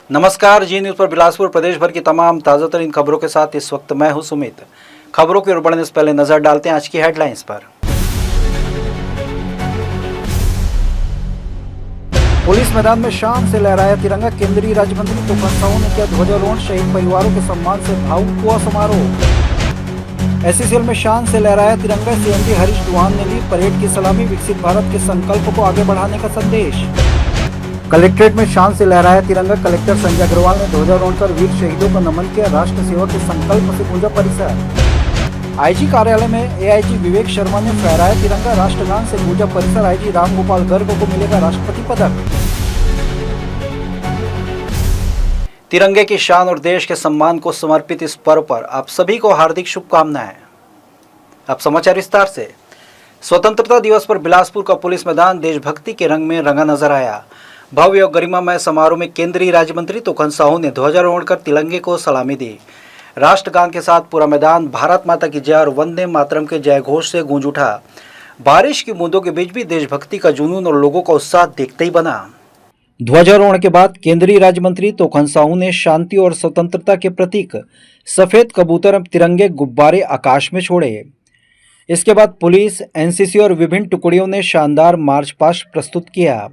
नमस्कार, जी न्यूज़ पर बिलासपुर प्रदेश भर की तमाम ताज़ा तरीन खबरों के साथ इस वक्त मैं हूं सुमित। खबरों की ओर बढ़ने से पहले नजर डालते हैं आज की हेडलाइंस पर। पुलिस मैदान में शान से लहराया तिरंगा। केंद्रीय राज्य मंत्री तोफन साहू ने किया ध्वजारोहण। शहीद परिवारों के सम्मान से भावुक हुआ समारोह। एससीसीएल में शान से लहराया तिरंगा। सीएमडी हरीश दुहान ने ली परेड की सलामी। विकसित भारत के संकल्प को आगे बढ़ाने का संदेश। कलेक्ट्रेट में शान से लहराया तिरंगा। कलेक्टर संजय अग्रवाल ने ध्वजारोहण कर वीर शहीदों को नमन किया। राष्ट्र सेवा के संकल्प से गूंजा परिसर। आईजी कार्यालय में एआईजी विवेक शर्मा ने फहराया तिरंगा। राष्ट्रगान से गूंजा परिसर। आईजी रामगोपाल गर्ग को मिलेगा राष्ट्रपति पदक। तिरंगे की शान और देश के सम्मान को समर्पित इस पर्व पर आप सभी को हार्दिक शुभकामनाएं। अब समाचार विस्तार से। स्वतंत्रता दिवस पर बिलासपुर का पुलिस मैदान देशभक्ति के रंग में रंगा नजर आया। भव्य और गरिमामय समारोह में केंद्रीय राज्य मंत्री तोफन साहू ने ध्वजारोहण कर तिरंगे को सलामी दी। राष्ट्रगान के साथ पूरा मैदान भारत माता की जय और वंदे मातरम के जय घोष से गूंज उठा। बारिश की बूंदों के बीच भी देशभक्ति का जुनून और लोगों का उत्साह देखते ही बना। ध्वजारोहण के बाद केंद्रीय राज्य मंत्री तोफन साहू ने शांति और स्वतंत्रता के प्रतीक सफेद कबूतर और तिरंगे गुब्बारे आकाश में छोड़े। इसके बाद पुलिस, एनसीसी और विभिन्न टुकड़ियों ने शानदार मार्च पास्ट प्रस्तुत किया।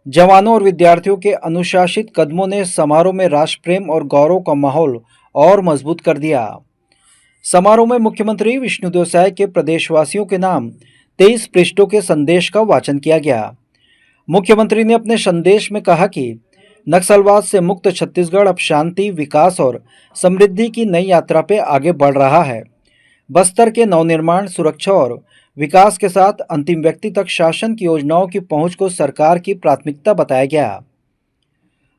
जवानों और विद्यार्थियों के अनुशासित कदमों ने समारोह में राष्ट्र प्रेम और गौरव का माहौल और मजबूत कर दिया। समारोह में मुख्यमंत्री विष्णुदेव साय के प्रदेशवासियों के नाम 23 पृष्ठों के संदेश का वाचन किया गया। मुख्यमंत्री ने अपने संदेश में कहा कि नक्सलवाद से मुक्त छत्तीसगढ़ अब शांति, विकास और समृद्धि की नई यात्रा पे आगे बढ़ रहा है। बस्तर के नवनिर्माण, सुरक्षा और विकास के साथ अंतिम व्यक्ति तक शासन की योजनाओं की पहुंच को सरकार की प्राथमिकता बताया गया।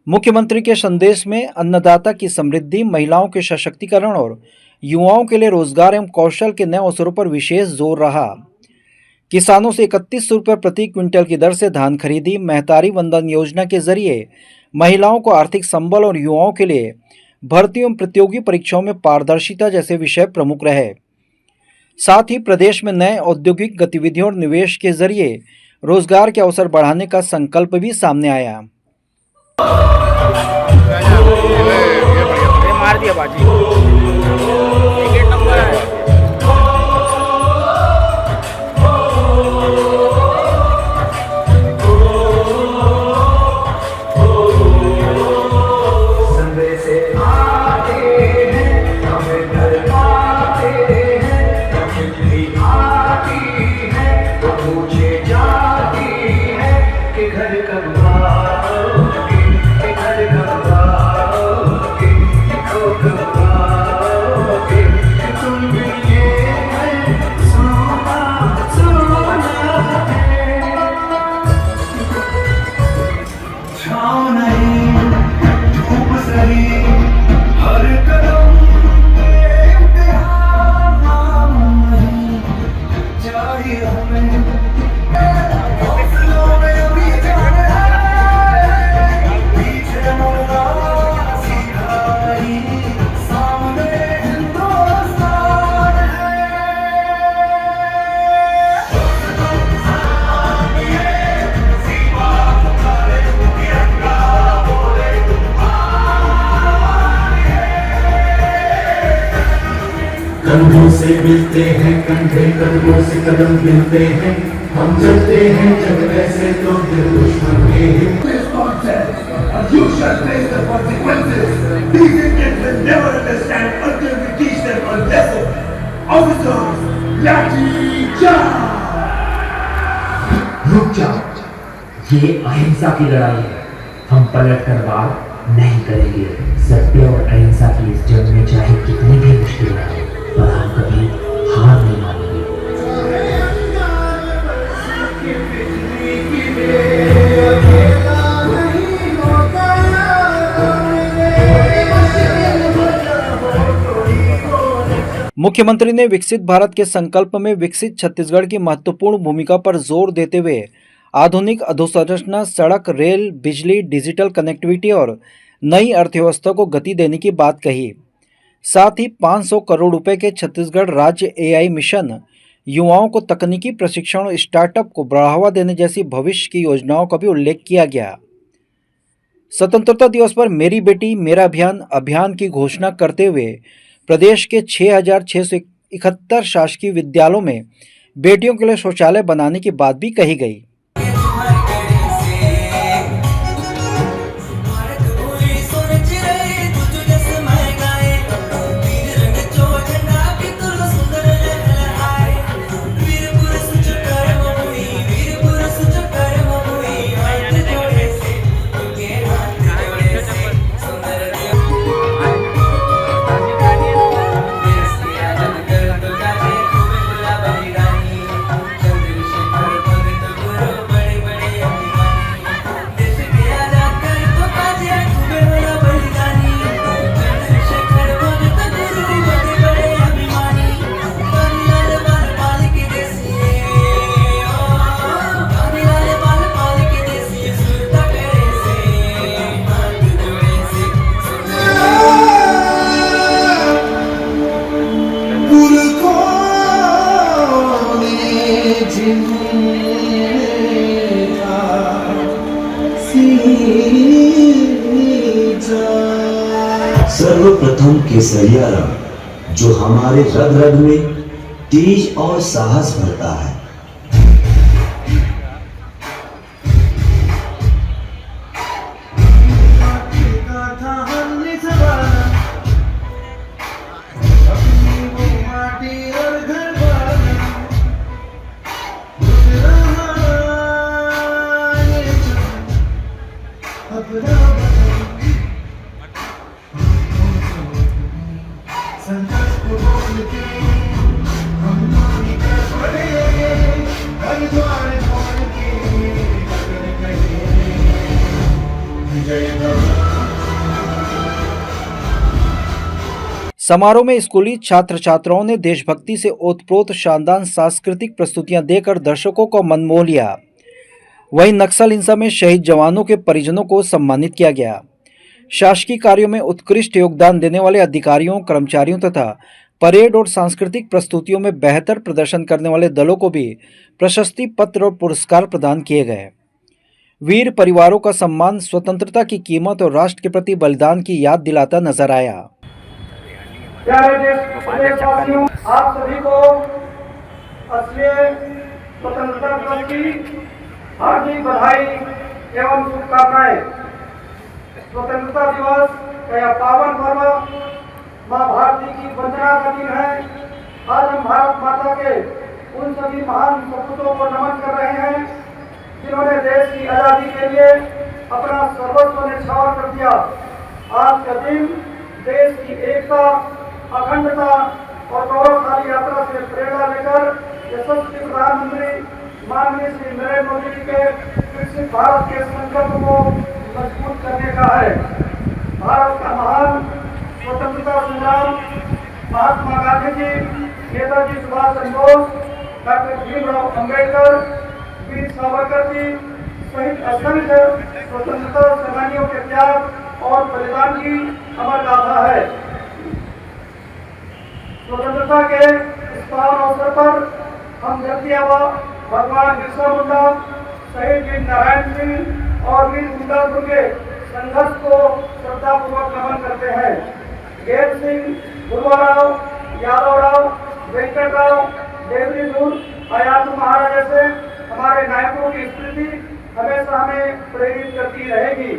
मुख्यमंत्री के संदेश में अन्नदाता की समृद्धि, महिलाओं के सशक्तिकरण और युवाओं के लिए रोजगार एवं कौशल के नए अवसरों पर विशेष जोर रहा। किसानों से 31 रुपये प्रति क्विंटल की दर से धान खरीदी। महतारी वंदन योजना के जरिए महिलाओं को आर्थिक संबल और युवाओं के लिए भर्ती एवं प्रतियोगी परीक्षाओं में पारदर्शिता जैसे विषय प्रमुख रहे। साथ ही प्रदेश में नए औद्योगिक गतिविधियों और निवेश के जरिए रोजगार के अवसर बढ़ाने का संकल्प भी सामने आया। मार दिया बाजी। कंधों से मिलते हैं कंधे, कदमों से कदम मिलते हैं, हम चलते हैं जब ऐसे तो दिल दुश्मन के हैं। You shall face the consequences. These Indians will never understand until we teach them a lesson. Officers, लाठी चार्ज! रुक जाओ, ये अहिंसा की लड़ाई है। हम पलट कर वार नहीं करेंगे। सत्य और अहिंसा की इस जंग में चाहे कितनी भी मुश्किल आए, पर हम कभी हार नहीं मानेंगे। मुख्यमंत्री ने विकसित भारत के संकल्प में विकसित छत्तीसगढ़ की महत्वपूर्ण भूमिका पर जोर देते हुए आधुनिक अधोसंरचना, सड़क, रेल, बिजली, डिजिटल कनेक्टिविटी और नई अर्थव्यवस्था को गति देने की बात कही। साथ ही 500 करोड़ रुपए के छत्तीसगढ़ राज्य एआई मिशन, युवाओं को तकनीकी प्रशिक्षण और स्टार्टअप को बढ़ावा देने जैसी भविष्य की योजनाओं का भी उल्लेख किया गया। स्वतंत्रता दिवस पर मेरी बेटी मेरा अभियान की घोषणा करते हुए प्रदेश के 6,671 शासकीय विद्यालयों में बेटियों के लिए शौचालय बनाने की बात भी कही गई। सर्वप्रथम केसरिया रंग जो हमारे रग रग में तेज और साहस भरता है। समारोह में स्कूली छात्र छात्राओं ने देशभक्ति से ओतप्रोत शानदार सांस्कृतिक प्रस्तुतियां देकर दर्शकों को मन मोह लिया। वहीं नक्सल हिंसा में शहीद जवानों के परिजनों को सम्मानित किया गया। शासकीय कार्यों में उत्कृष्ट योगदान देने वाले अधिकारियों, कर्मचारियों तथा परेड और सांस्कृतिक प्रस्तुतियों में बेहतर प्रदर्शन करने वाले दलों को भी प्रशस्ति पत्र और पुरस्कार प्रदान किए गए। वीर परिवारों का सम्मान स्वतंत्रता की कीमत और राष्ट्र के प्रति बलिदान की याद दिलाता नजर आया। प्यारे देशवासियों, आप सभी को असली स्वतंत्रता दिवस की हार्दिक बधाई एवं शुभकामनाएं। स्वतंत्रता दिवस का यह पावन पर्व मां भारती की वंदना का दिन है। आज हम भारत माता के उन सभी महान सपूतों को नमन कर रहे हैं जिन्होंने देश की आजादी के लिए अपना सर्वस्व न्यौछावर कर दिया। आज का दिन देश की एकता, अखंडता और गौरवशाली यात्रा से प्रेरणा लेकर यशस्वी प्रधानमंत्री माननीय श्री नरेंद्र मोदी जी के विकसित भारत के संकल्प को मजबूत करने का है। भारत का महान स्वतंत्रता संग्राम महात्मा गांधी जी, नेताजी सुभाष चंद्र बोस, डॉक्टर भीमराव अम्बेडकर, वीर सावरकर जी सहित असंख्य स्वतंत्रता सेनानियों के त्याग और बलिदान की अमर गाथा है। स्वतंत्रता के इस पावन अवसर पर हम धरती आबा भगवान बिरसा मुंडा, शहीद वीर नारायण सिंह और वीर गुंडापुर के संघर्ष को श्रद्धापूर्वक नमन करते हैं। गेर सिंह, गुरुवाराव, यादवराव, वेंकटराव, देवरी दूर, आयातु महाराज जैसे हमारे नायकों की स्मृति हमेशा हमें प्रेरित करती रहेगी।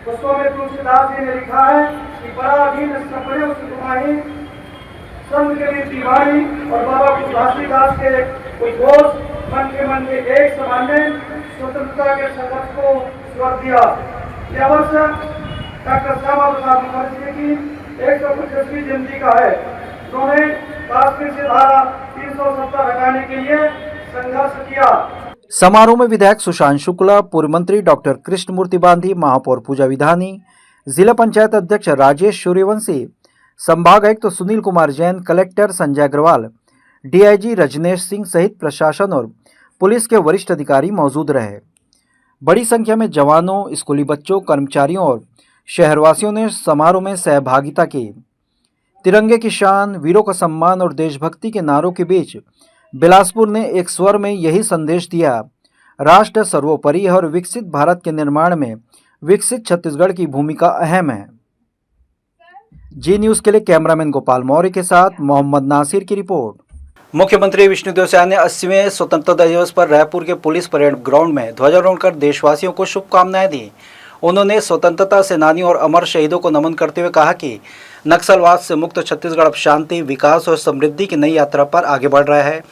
पुष्पों में तुलसीदास जी ने लिखा है कि पराधीन सपने सुकुमाही संत के लिए तिवारी और बाबा तुलसीदास के उद्घोष मन के एक समान ने स्वतंत्रता के संघर्ष को स्वर दिया। यह वर्ष डॉक्टर श्यामा प्रसाद मुखर्जी की 125वीं जयंती का है। उन्होंने काश्मीर से धारा 370 हटाने के लिए संघर्ष किया। समारोह में विधायक सुशांत शुक्ला, पूर्व मंत्री डॉक्टर कृष्णमूर्ति बांधी, महापौर पूजा विधानी, जिला पंचायत अध्यक्ष राजेश सूर्यवंशी, संभाग आयुक्त सुनील कुमार जैन, कलेक्टर संजय अग्रवाल, डीआईजी रजनेश सिंह सहित प्रशासन और पुलिस के वरिष्ठ अधिकारी मौजूद रहे। बड़ी संख्या में जवानों, स्कूली बच्चों, कर्मचारियों और शहरवासियों ने समारोह में सहभागिता की। तिरंगे की शान, वीरों का सम्मान और देशभक्ति के नारों के बीच बिलासपुर ने एक स्वर में यही संदेश दिया, राष्ट्र सर्वोपरि है और विकसित भारत के निर्माण में विकसित छत्तीसगढ़ की भूमिका अहम है। जी न्यूज़ के लिए कैमरामैन गोपाल मौर्य के साथ मोहम्मद नासिर की रिपोर्ट। मुख्यमंत्री विष्णुदेव साय ने 80वें स्वतंत्रता दिवस पर रायपुर के पुलिस परेड ग्राउंड में ध्वजारोहण कर देशवासियों को शुभकामनाएं दी। उन्होंने स्वतंत्रता सेनानियों और अमर शहीदों को नमन करते हुए कहा कि नक्सलवाद से मुक्त छत्तीसगढ़ अब शांति, विकास और समृद्धि की नई यात्रा पर आगे बढ़ रहा है।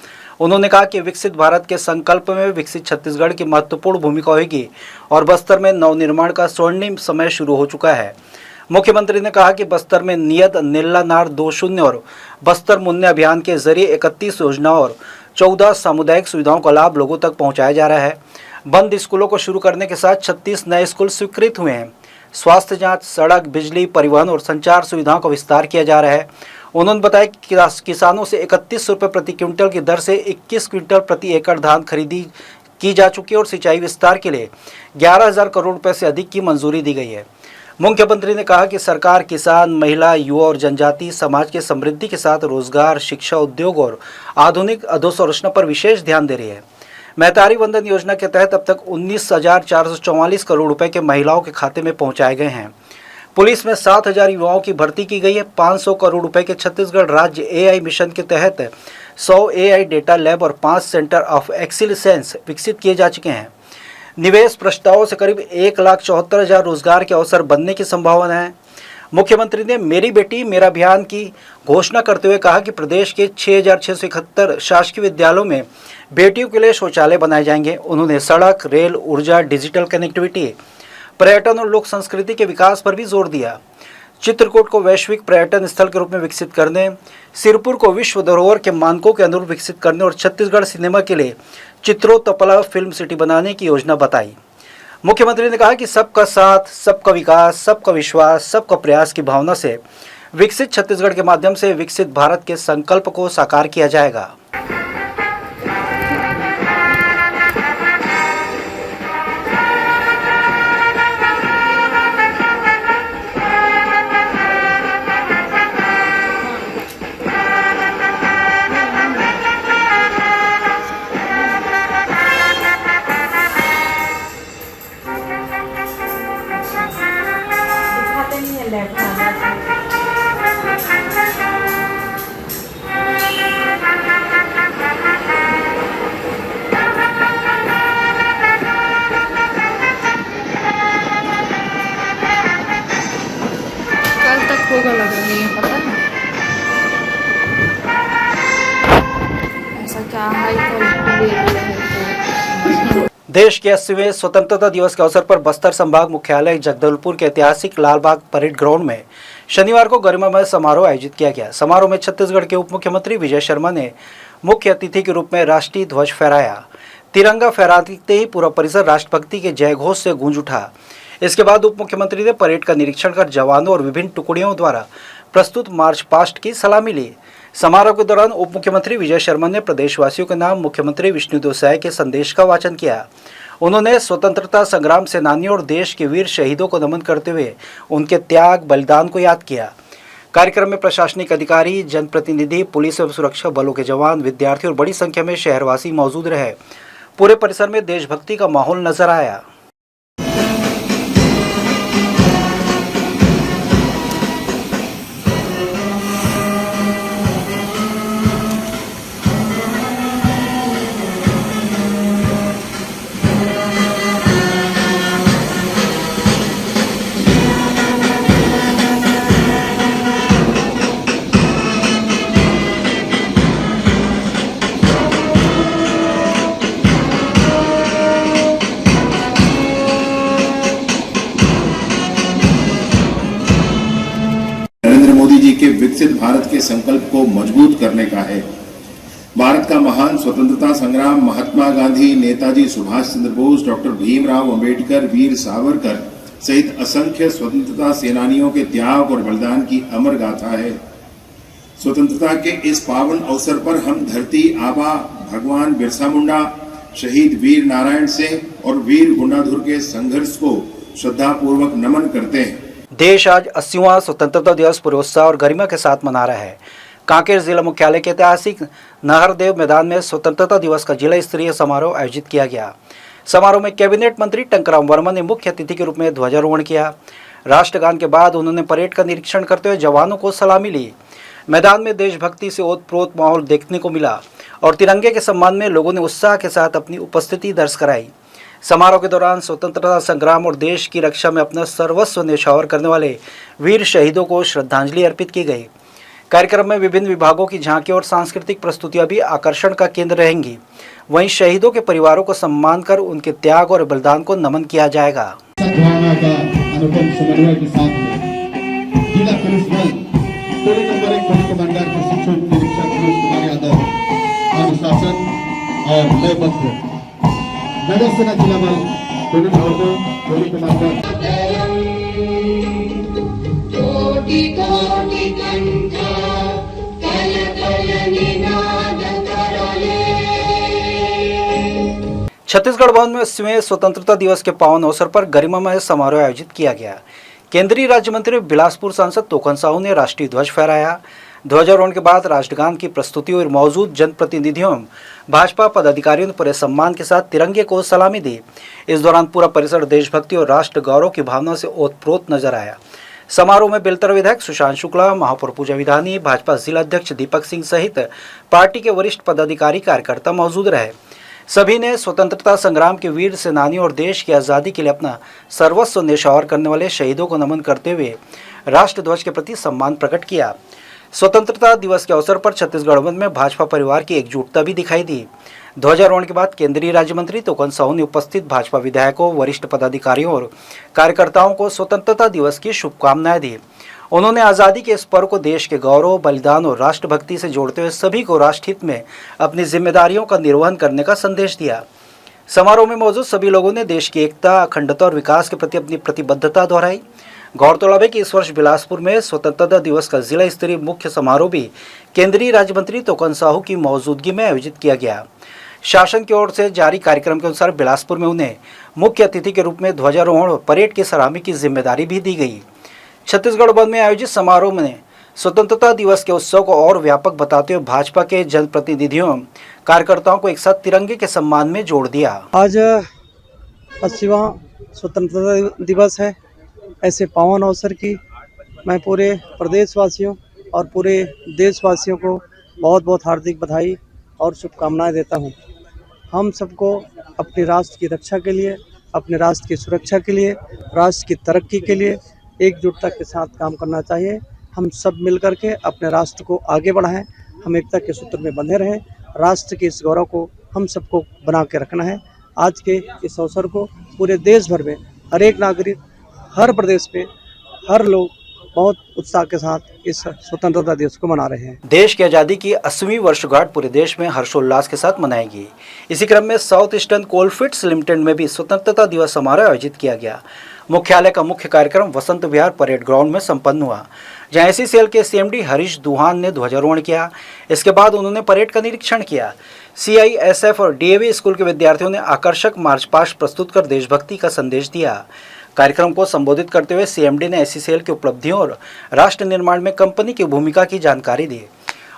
उन्होंने कहा कि विकसित भारत के संकल्प में विकसित छत्तीसगढ़ की महत्वपूर्ण भूमिका होगी और बस्तर में नवनिर्माण का स्वर्णिम समय शुरू हो चुका है। मुख्यमंत्री ने कहा कि बस्तर में नियत नीला नार 20 और बस्तर मुन्ने अभियान के जरिए 31 योजनाओं और 14 सामुदायिक सुविधाओं का लाभ लोगों तक पहुंचाया जा रहा है। बंद स्कूलों को शुरू करने के साथ 36 नए स्कूल स्वीकृत हुए हैं। स्वास्थ्य जांच, सड़क, बिजली, परिवहन और संचार सुविधाओं का विस्तार किया जा रहा है। उन्होंने बताया कि किसानों से 31 रुपये प्रति क्विंटल की दर से 21 क्विंटल प्रति एकड़ धान खरीदी की जा चुकी है और सिंचाई विस्तार के लिए 11,000 करोड़ रुपए से अधिक की मंजूरी दी गई है। मुख्यमंत्री ने कहा कि सरकार किसान, महिला, युवा और जनजाति समाज के समृद्धि के साथ रोजगार, शिक्षा, उद्योग और आधुनिक अधोसंरचना पर विशेष ध्यान दे रही है। महतारी वंदन योजना के तहत अब तक 19,444 करोड़ रुपए के महिलाओं के खाते में पहुंचाए गए हैं। पुलिस में 7,000 युवाओं की भर्ती की गई है। 500 करोड़ रुपए के छत्तीसगढ़ राज्य AI मिशन के तहत 100 AI डेटा लैब और 5 सेंटर ऑफ एक्सीलेंस विकसित किए जा चुके हैं। निवेश प्रस्तावों से करीब 1,74,000 रोजगार के अवसर बनने की संभावना है। मुख्यमंत्री ने मेरी बेटी मेरा अभियान की घोषणा करते हुए कहा कि प्रदेश के 6,671 शासकीय विद्यालयों में बेटियों के लिए शौचालय बनाए जाएंगे। उन्होंने सड़क, रेल, ऊर्जा, डिजिटल कनेक्टिविटी, पर्यटन और लोक संस्कृति के विकास पर भी जोर दिया। चित्रकूट को वैश्विक पर्यटन स्थल के रूप में विकसित करने, सिरपुर को विश्व धरोहर के मानकों के अनुरूप विकसित करने और छत्तीसगढ़ सिनेमा के लिए चित्रोत्पला फिल्म सिटी बनाने की योजना बताई। मुख्यमंत्री ने कहा कि सबका साथ, सबका विकास, सबका विश्वास, सबका प्रयास की भावना से विकसित छत्तीसगढ़ के माध्यम से विकसित भारत के संकल्प को साकार किया जाएगा। होगा लग रही है, पता है ऐसा क्या हाई क्वालिटी है। देश के 80वें स्वतंत्रता दिवस के अवसर पर बस्तर संभाग मुख्यालय जगदलपुर के ऐतिहासिक लालबाग परेड ग्राउंड में शनिवार को गरिमामय समारोह आयोजित किया गया। समारोह में छत्तीसगढ़ के उप मुख्यमंत्री विजय शर्मा ने मुख्य अतिथि के रूप में राष्ट्रीय ध्वज फहराया। तिरंगा फहराते ही पूरा परिसर राष्ट्रभक्ति के जयघोष से गूंज उठा। इसके बाद उप मुख्यमंत्री ने परेड का निरीक्षण कर जवानों और विभिन्न टुकड़ियों द्वारा प्रस्तुत मार्च पास्ट की सलामी ली। समारोह के दौरान उप मुख्यमंत्री विजय शर्मा ने प्रदेशवासियों के नाम मुख्यमंत्री विष्णुदेव साय के संदेश का वाचन किया। उन्होंने स्वतंत्रता संग्राम सेनानियों और देश के वीर शहीदों को नमन करते हुए उनके त्याग, बलिदान को याद किया। कार्यक्रम में प्रशासनिक अधिकारी, जनप्रतिनिधि, पुलिस एवं सुरक्षा बलों के जवान, विद्यार्थी और बड़ी संख्या में शहरवासी मौजूद रहे। पूरे परिसर में देशभक्ति का माहौल नजर आया। नरेंद्र मोदी जी के विकसित भारत के संकल्प को मजबूत करने का है। भारत का महान स्वतंत्रता संग्राम महात्मा गांधी, नेताजी सुभाष चंद्र बोस, डॉक्टर भीमराव अंबेडकर, वीर सावरकर सहित असंख्य स्वतंत्रता सेनानियों के त्याग और बलिदान की अमर गाथा है। स्वतंत्रता के इस पावन अवसर पर हम धरती आबा भगवान बिरसा मुंडा, शहीद वीर नारायण सिंह और वीर गुंडाधुर के संघर्ष को श्रद्धापूर्वक नमन करते हैं। देश आज 80वां स्वतंत्रता दिवस पूरे उत्साह और गरिमा के साथ मना रहा है। कांकेर जिला मुख्यालय के ऐतिहासिक नाहरदेव मैदान में स्वतंत्रता दिवस का जिला स्तरीय समारोह आयोजित किया गया। समारोह में कैबिनेट मंत्री टंकराम वर्मा ने मुख्य अतिथि के रूप में ध्वजारोहण किया। राष्ट्रगान के बाद उन्होंने परेड का निरीक्षण करते हुए जवानों को सलामी ली। मैदान में देशभक्ति से ओतप्रोत माहौल देखने को मिला और तिरंगे के सम्मान में लोगों ने उत्साह के साथ अपनी उपस्थिति दर्ज कराई। समारोह के दौरान स्वतंत्रता संग्राम और देश की रक्षा में अपना सर्वस्व न्यौछावर करने वाले वीर शहीदों को श्रद्धांजलि अर्पित की गई। कार्यक्रम में विभिन्न विभागों की झांकियां और सांस्कृतिक प्रस्तुतियां भी आकर्षण का केंद्र रहेंगी। वहीं शहीदों के परिवारों को सम्मान कर उनके त्याग और बलिदान को नमन किया जाएगा। सद्भावना का अनुपम समन्वय के साथ में जिला पुलिस बल टोली नंबर 1 पुलिस कमांडर प्रशिक्षु निरीक्षक मनोज कुमार यादव अनुशासन और लयबद्ध नगर सेना जिला बल टोली नंबर 2 पुलिस कमांडर छत्तीसगढ़ भवन में 80वें स्वतंत्रता दिवस के पावन अवसर पर गरिमामय समारोह आयोजित किया गया। केंद्रीय राज्य मंत्री बिलासपुर सांसद तोकन साहू ने राष्ट्रीय ध्वज फहराया। ध्वजारोहण के बाद राष्ट्रगान की प्रस्तुति और मौजूद जनप्रतिनिधियों भाजपा पदाधिकारियों ने पूरे सम्मान के साथ तिरंगे को सलामी दी। इस दौरान पूरा परिसर देशभक्ति और राष्ट्र गौरव की भावना से ओतप्रोत नजर आया। समारोह में बेलतर विधायक सुशांत शुक्ला, महापौर पूजा विधानी, भाजपा जिला अध्यक्ष दीपक सिंह सहित पार्टी के वरिष्ठ पदाधिकारी कार्यकर्ता मौजूद रहे। सभी ने स्वतंत्रता संग्राम के वीर सेनानियों और देश की आज़ादी के लिए अपना सर्वस्व न्यौछावर करने वाले शहीदों को नमन करते हुए राष्ट्रध्वज के प्रति सम्मान प्रकट किया। स्वतंत्रता दिवस के अवसर पर छत्तीसगढ़ में भाजपा परिवार की एकजुटता भी दिखाई दी। ध्वजारोहण के बाद केंद्रीय राज्य मंत्री तोकन साहू ने उपस्थित भाजपा विधायकों, वरिष्ठ पदाधिकारियों और कार्यकर्ताओं को स्वतंत्रता दिवस की शुभकामनाएं दी। उन्होंने आज़ादी के इस पर्व को देश के गौरव, बलिदान और राष्ट्रभक्ति से जोड़ते हुए सभी को राष्ट्रहित में अपनी जिम्मेदारियों का निर्वहन करने का संदेश दिया। समारोह में मौजूद सभी लोगों ने देश की एकता, अखंडता और विकास के प्रति अपनी प्रतिबद्धता दोहराई। गौरतलब है कि इस वर्ष बिलासपुर में स्वतंत्रता दिवस का जिला स्तरीय मुख्य समारोह भी केंद्रीय राज्य मंत्री तोकन साहू की मौजूदगी में आयोजित किया गया। शासन की ओर से जारी कार्यक्रम के अनुसार बिलासपुर में उन्हें मुख्य अतिथि के रूप में ध्वजारोहण और परेड की सलामी की जिम्मेदारी भी दी गई। छत्तीसगढ़ भवन में आयोजित समारोह में स्वतंत्रता दिवस के उत्सव को और व्यापक बताते हुए भाजपा के जनप्रतिनिधियों, कार्यकर्ताओं को एक साथ तिरंगे के सम्मान में जोड़ दिया। आज 80वां स्वतंत्रता दिवस है। ऐसे पावन अवसर की मैं पूरे प्रदेशवासियों और पूरे देशवासियों को बहुत बहुत हार्दिक बधाई और शुभकामनाएं देता हूं। हम सबको अपने राष्ट्र की रक्षा के लिए, अपने राष्ट्र की सुरक्षा के लिए, राष्ट्र की तरक्की के लिए एकजुटता के साथ काम करना चाहिए। हम सब मिलकर के अपने राष्ट्र को आगे बढ़ाएं, हम एकता के सूत्र में बंधे रहें। राष्ट्र के इस गौरव को हम सबको बना के रखना है। आज के इस अवसर को पूरे देश भर में हर एक नागरिक, हर प्रदेश में हर लोग बहुत उत्साह के साथ इस स्वतंत्रता दिवस को मना रहे हैं। देश की आज़ादी की 80वीं वर्षगांठ पूरे देश में हर्षोल्लास के साथ मनाएगी। इसी क्रम में साउथ ईस्टर्न कोलफील्ड्स लिमिटेड में भी स्वतंत्रता दिवस समारोह आयोजित किया गया। मुख्यालय का मुख्य कार्यक्रम वसंत विहार परेड ग्राउंड में संपन्न हुआ, जहां एसीसीएल के सीएमडी हरीश दुहान ने ध्वजारोहण किया। इसके बाद उन्होंने परेड का निरीक्षण किया। सीआईएसएफ और डीएवी स्कूल के विद्यार्थियों ने आकर्षक मार्च पास्ट प्रस्तुत कर देशभक्ति का संदेश दिया। कार्यक्रम को संबोधित करते हुए सीएमडी ने एसीसीएल की उपलब्धियों और राष्ट्र निर्माण में कंपनी की भूमिका की जानकारी दी।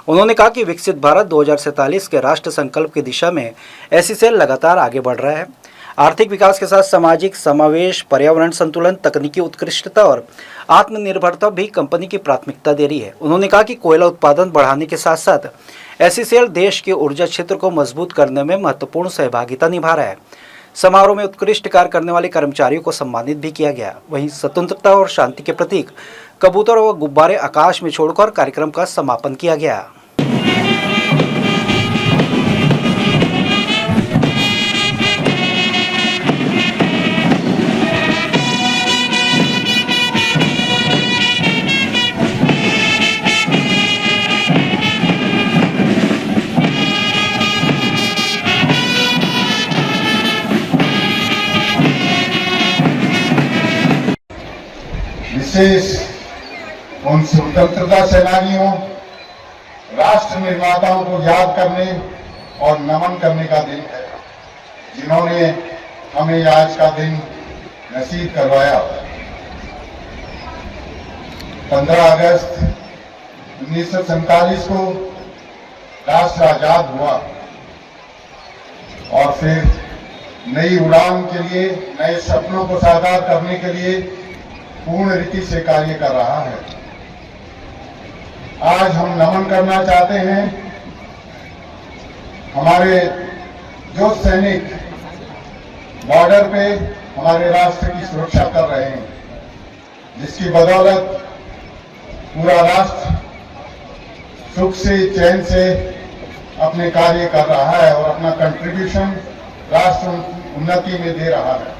उन्होंने कहा कि विकसित भारत 2047 के राष्ट्र संकल्प की दिशा में एसीसीएल लगातार आगे बढ़ रहा है। आर्थिक विकास के साथ सामाजिक समावेश, पर्यावरण संतुलन, तकनीकी उत्कृष्टता और आत्मनिर्भरता भी कंपनी की प्राथमिकता दे रही है। उन्होंने कहा कि कोयला उत्पादन बढ़ाने के साथ साथ एसीसीएल देश के ऊर्जा क्षेत्र को मजबूत करने में महत्वपूर्ण सहभागिता निभा रहा है। समारोह में उत्कृष्ट कार्य करने वाले कर्मचारियों को सम्मानित भी किया गया। वहीं स्वतंत्रता और शांति के प्रतीक कबूतर व गुब्बारे आकाश में छोड़कर कार्यक्रम का समापन किया गया। विशेष उन स्वतंत्रता सेनानियों, राष्ट्र निर्माताओं को याद करने और नमन करने का दिन है, जिन्होंने हमें आज का दिन नसीब करवाया। 15 अगस्त 1947 को राष्ट्र आजाद हुआ और फिर नई उड़ान के लिए, नए सपनों को साकार करने के लिए पूर्ण रीति से कार्य कर रहा है। आज हम नमन करना चाहते हैं हमारे जो सैनिक बॉर्डर पे हमारे राष्ट्र की सुरक्षा कर रहे हैं, जिसकी बदौलत पूरा राष्ट्र सुख से, चैन से अपने कार्य कर रहा है और अपना कंट्रीब्यूशन राष्ट्र उन्नति में दे रहा है।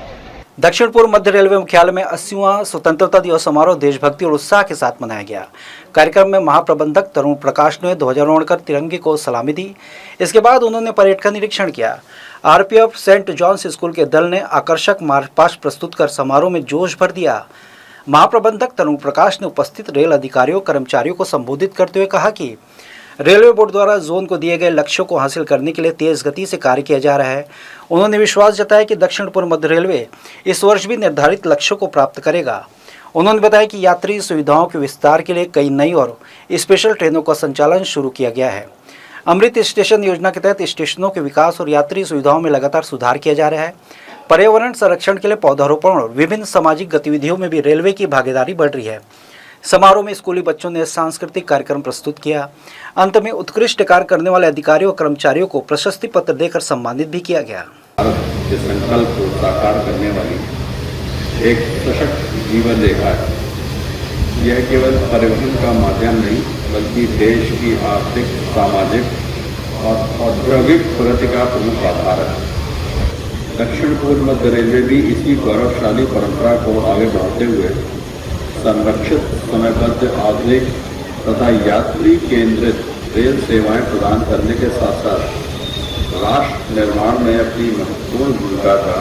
दक्षिण पूर्व मध्य रेलवे मुख्यालय में 80वां स्वतंत्रता दिवस समारोह देशभक्ति और उत्साह के साथ मनाया गया। कार्यक्रम में महाप्रबंधक तरुण प्रकाश ने ध्वजारोहण कर तिरंगे को सलामी दी। इसके बाद उन्होंने परेड का निरीक्षण किया। आरपीएफ सेंट जॉन्स स्कूल के दल ने आकर्षक मार्च पास्ट प्रस्तुत कर समारोह में जोश भर दिया। महाप्रबंधक तरुण प्रकाश ने उपस्थित रेल अधिकारियों कर्मचारियों को संबोधित करते हुए कहा कि रेलवे बोर्ड द्वारा जोन को दिए गए लक्ष्यों को हासिल करने के लिए तेज गति से कार्य किया जा रहा है। उन्होंने विश्वास जताया कि दक्षिण पूर्व मध्य रेलवे इस वर्ष भी निर्धारित लक्ष्यों को प्राप्त करेगा। उन्होंने बताया कि यात्री सुविधाओं के विस्तार के लिए कई नई और स्पेशल ट्रेनों का संचालन शुरू किया गया है। अमृत स्टेशन योजना के तहत स्टेशनों के विकास और यात्री सुविधाओं में लगातार सुधार किया जा रहा है। पर्यावरण संरक्षण के लिए पौधारोपण और विभिन्न सामाजिक गतिविधियों में भी रेलवे की भागीदारी बढ़ रही है। समारोह में स्कूली बच्चों ने सांस्कृतिक कार्यक्रम प्रस्तुत किया। अंत में उत्कृष्ट कार्य करने वाले अधिकारियों और कर्मचारियों को प्रशस्ति पत्र देकर सम्मानित भी किया गया। भारत के संकल्प को साकार करने वाली एक सशक्त जीवन रेखा है। यह केवल परिवहन का माध्यम नहीं, बल्कि देश की आर्थिक, सामाजिक और औद्योगिक प्रगति का प्रमुख आधार है। दक्षिण पूर्व मध्य रेलवे भी इसी गौरवशाली परंपरा को आगे बढ़ाते हुए संरक्षित, समयबद्ध, आधुनिक तथा यात्री केंद्रित रेल सेवाएं प्रदान करने के साथ साथ राष्ट्र निर्माण में अपनी महत्वपूर्ण भूमिका का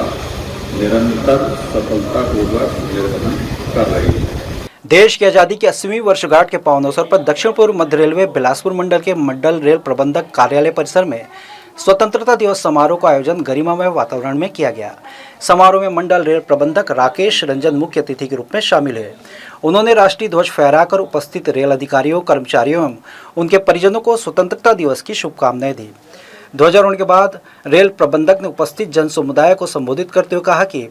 निरंतर सफलतापूर्वक निर्वहन कर रही है। देश की आज़ादी की 80वीं वर्षगांठ के पावन अवसर पर दक्षिण पूर्व मध्य रेलवे बिलासपुर मंडल के मंडल रेल प्रबंधक कार्यालय परिसर में स्वतंत्रता दिवस समारोह का आयोजन गरिमामय वातावरण में किया गया। समारोह में मंडल रेल प्रबंधक राकेश रंजन मुख्य अतिथि के रूप में शामिल हुए। उन्होंने राष्ट्रीय ध्वज फहराकर उपस्थित रेल अधिकारियों, कर्मचारियों एवं उनके परिजनों को स्वतंत्रता दिवस की शुभकामनाएं दी। ध्वजारोहण के बाद रेल प्रबंधक ने उपस्थित जन समुदाय को संबोधित करते हुए कहा कि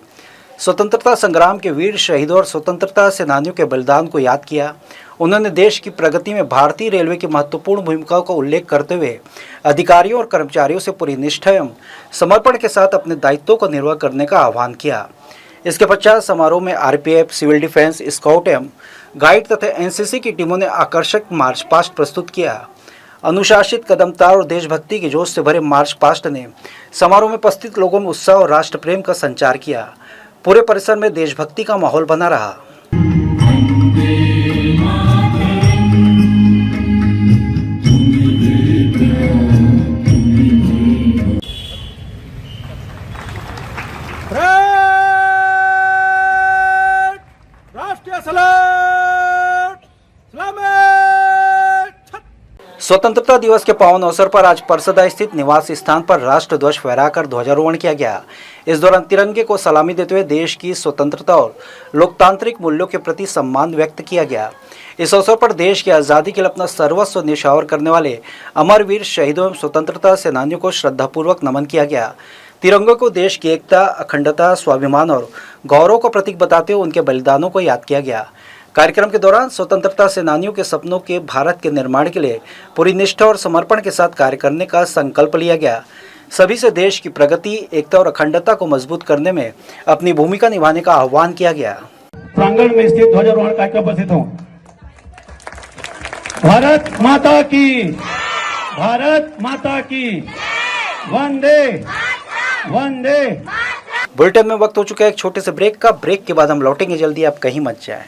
स्वतंत्रता संग्राम के वीर शहीदों और स्वतंत्रता सेनानियों के बलिदान को याद किया। उन्होंने देश की प्रगति में भारतीय रेलवे की महत्वपूर्ण भूमिका का उल्लेख करते हुए अधिकारियों और कर्मचारियों से पूरी निष्ठा एवं समर्पण के साथ अपने दायित्वों को निर्वाह करने का आह्वान किया। इसके पश्चात समारोह में आरपीएफ, सिविल डिफेंस, स्काउट एवं गाइड तथा एनसीसी की टीमों ने आकर्षक मार्च पास्ट प्रस्तुत किया। अनुशासित कदमतार और देशभक्ति के जोश से भरे मार्च पास्ट ने समारोह में उपस्थित लोगों में उत्साह और राष्ट्र प्रेम का संचार किया। पूरे परिसर में देशभक्ति का माहौल बना रहा। स्वतंत्रता दिवस के पावन अवसर पर आज परसदा स्थित निवास स्थान पर राष्ट्र ध्वज फहराकर ध्वजारोहण किया गया। इस दौरान तिरंगे को सलामी देते हुए देश की स्वतंत्रता और लोकतांत्रिक मूल्यों के प्रति सम्मान व्यक्त किया गया। इस अवसर पर देश की आज़ादी के लिए अपना सर्वस्व न्यौछावर करने वाले अमरवीर शहीदों एवं स्वतंत्रता सेनानियों को श्रद्धापूर्वक नमन किया गया। तिरंगे को देश की एकता, अखंडता, स्वाभिमान और गौरव का प्रतीक बताते हुए उनके बलिदानों को याद किया गया। कार्यक्रम के दौरान स्वतंत्रता सेनानियों के सपनों के भारत के निर्माण के लिए पूरी निष्ठा और समर्पण के साथ कार्य करने का संकल्प लिया गया। सभी से देश की प्रगति, एकता और अखंडता को मजबूत करने में अपनी भूमिका निभाने का आह्वान किया गया। प्रांगण में स्थित ध्वजारोहण कार्यक्रम उपस्थित हूँ। भारत माता की, भारत माता की, वंदे वंदे। बुलेटिन में वक्त हो चुका है एक छोटे से ब्रेक का। ब्रेक के बाद हम लौटेंगे जल्दी, आप कहीं मत जाएं।